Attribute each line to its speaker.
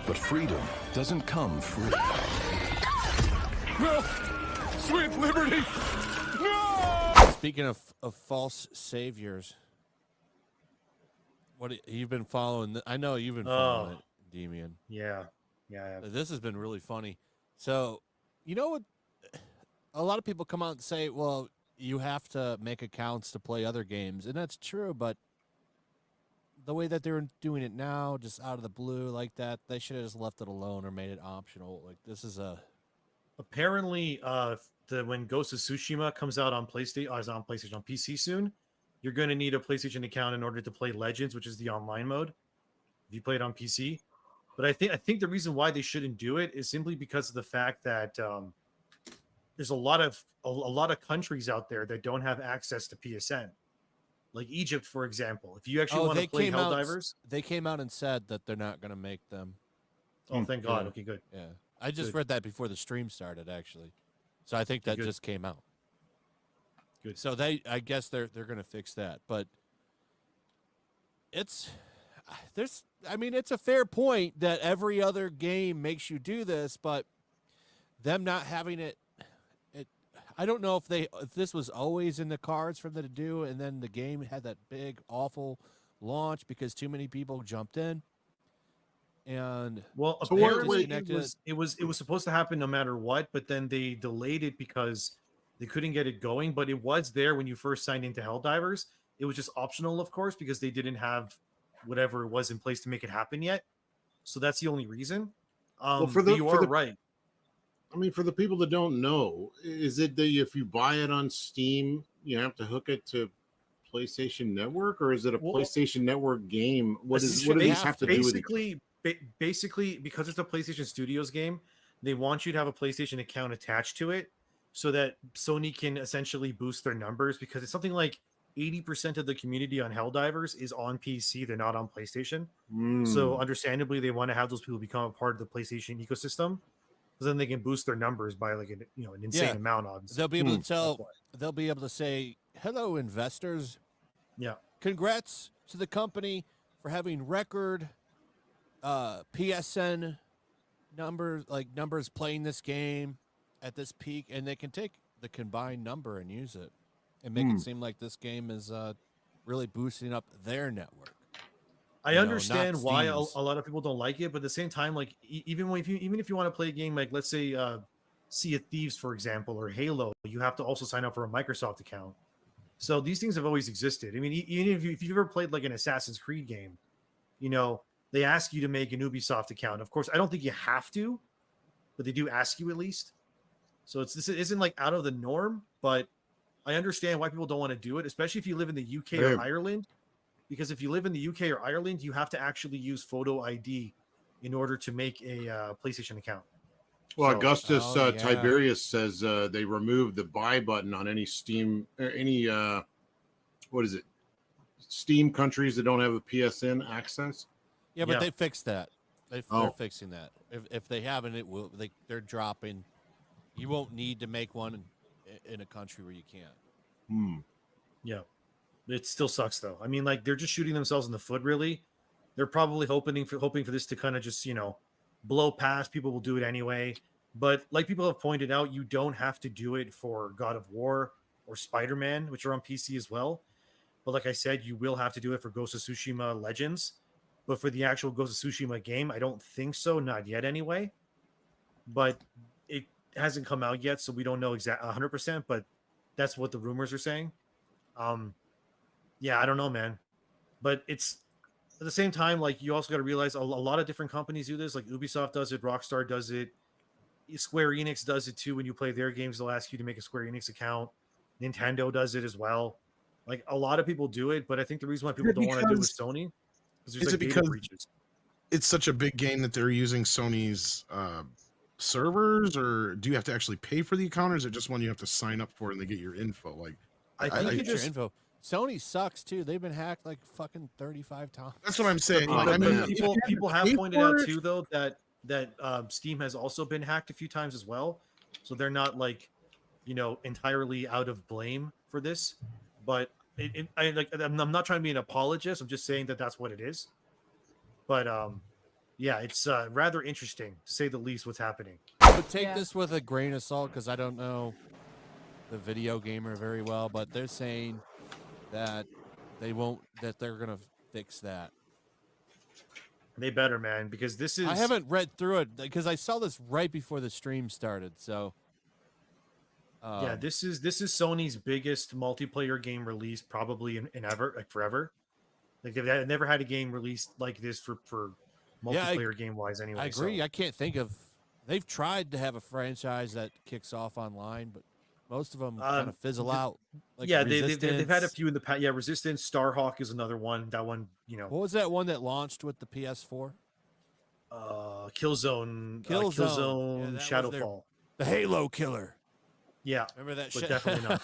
Speaker 1: But freedom doesn't come free.
Speaker 2: No! Sweet liberty! No!
Speaker 3: Speaking of false saviors, what you've been following? I know you've been following it, Demian.
Speaker 4: Yeah.
Speaker 3: This has been really funny. So, you know what? A lot of people come out and say, well, you have to make accounts to play other games. And that's true, but the way that they're doing it now, just out of the blue like that, they should have just left it alone or made it optional. Like, this is a...
Speaker 4: Apparently, when Ghost of Tsushima comes out on PlayStation, on PC soon, you're going to need a PlayStation account in order to play Legends, which is the online mode, if you play it on PC. But I think the reason why they shouldn't do it is simply because of the fact that there's a lot of countries out there that don't have access to PSN, like Egypt, for example. If you actually want to play Helldivers,
Speaker 3: they came out and said that they're not going to make them.
Speaker 4: Oh, thank God.
Speaker 3: Yeah.
Speaker 4: Okay, good.
Speaker 3: Yeah, I just read that before the stream started, actually. So I think that just came out.
Speaker 4: Good.
Speaker 3: So I guess they're going to fix that, but it's a fair point that every other game makes you do this, but them not having it, I don't know if this was always in the cards for them to do, and then the game had that big awful launch because too many people jumped in. And
Speaker 4: well, apparently it was supposed to happen no matter what, but then they delayed it because they couldn't get it going. But it was there when you first signed into Helldivers. It was just optional, of course, because they didn't have whatever was in place to make it happen yet. So that's the only reason. You are right.
Speaker 5: I mean, for the people that don't know, is it that if you buy it on Steam, you have to hook it to PlayStation Network, or is it a PlayStation Network game? What does this have to do with it?
Speaker 4: Basically, because it's a PlayStation Studios game, they want you to have a PlayStation account attached to it so that Sony can essentially boost their numbers, because it's something like 80% of the community on Helldivers is on PC. They're not on PlayStation. So understandably, they want to have those people become a part of the PlayStation ecosystem, because then they can boost their numbers by like an insane amount. Obviously,
Speaker 3: they'll be able to tell. They'll be able to say, "Hello, investors.
Speaker 4: Yeah,
Speaker 3: congrats to the company for having record PSN numbers playing this game at this peak," and they can take the combined number and use it and make it seem like this game is really boosting up their network.
Speaker 4: I understand why a lot of people don't like it, but at the same time, like even if you want to play a game like, let's say, Sea of Thieves, for example, or Halo, you have to also sign up for a Microsoft account. So these things have always existed. I mean, even if you've ever played like an Assassin's Creed game, they ask you to make an Ubisoft account. Of course, I don't think you have to, but they do ask you at least. So this isn't like out of the norm, but I understand why people don't want to do it, especially if you live in the UK or Ireland. Because if you live in the UK or Ireland, you have to actually use photo ID in order to make a PlayStation account.
Speaker 5: Well, Augustus Tiberius says they removed the buy button on any Steam or any Steam countries that don't have a PSN access.
Speaker 3: Yeah, but they fixed that. They're fixing that. If they haven't, they're dropping. You won't need to make one in a country where you can't.
Speaker 4: Yeah. It still sucks though. I mean, like, they're just shooting themselves in the foot, really. They're probably hoping for this to kind of just, blow past. People will do it anyway. But like people have pointed out, you don't have to do it for God of War or Spider-Man, which are on PC as well. But like I said, you will have to do it for Ghost of Tsushima Legends. But for the actual Ghost of Tsushima game, I don't think so. Not yet anyway. But it hasn't come out yet, so we don't know 100%, but that's what the rumors are saying. Yeah, I don't know, man. But it's at the same time, like, you also got to realize a lot of different companies do this. Like Ubisoft does it, Rockstar does it, Square Enix does it too. When you play their games, they'll ask you to make a Square Enix account. Nintendo does it as well. Like, a lot of people do it, but I think the reason why people don't want to do it with Sony is there's like data breaches.
Speaker 6: It's such a big game that they're using Sony's servers, or do you have to actually pay for the account, or is it just one you have to sign up for and they get your info? Like,
Speaker 3: I think you get your info. Sony sucks too. They've been hacked like fucking 35 times.
Speaker 6: That's what I'm saying.
Speaker 4: I mean, people have pointed out too, though, that Steam has also been hacked a few times as well. So they're not like, entirely out of blame for this. But I'm not trying to be an apologist. I'm just saying that that's what it is. But yeah, it's rather interesting to say the least what's happening.
Speaker 3: But take this with a grain of salt because I don't know the video gamer very well, but they're saying that they're gonna fix that.
Speaker 4: They better, man, because this is.
Speaker 3: I haven't read through it because I saw this right before the stream started. So,
Speaker 4: yeah, this is Sony's biggest multiplayer game release probably in ever, like forever. Like they've never had a game released like this for multiplayer game wise. Anyway,
Speaker 3: I agree. I can't think of. They've tried to have a franchise that kicks off online, but most of them kind of fizzle out. Like
Speaker 4: yeah, they've had a few in the past. Yeah, Resistance, Starhawk is another one. That one,
Speaker 3: What was that one that launched with the PS4?
Speaker 4: Killzone,
Speaker 3: Yeah,
Speaker 4: Shadowfall,
Speaker 3: the Halo killer.
Speaker 4: Yeah,
Speaker 3: Remember that
Speaker 4: but
Speaker 3: shit?
Speaker 4: definitely not.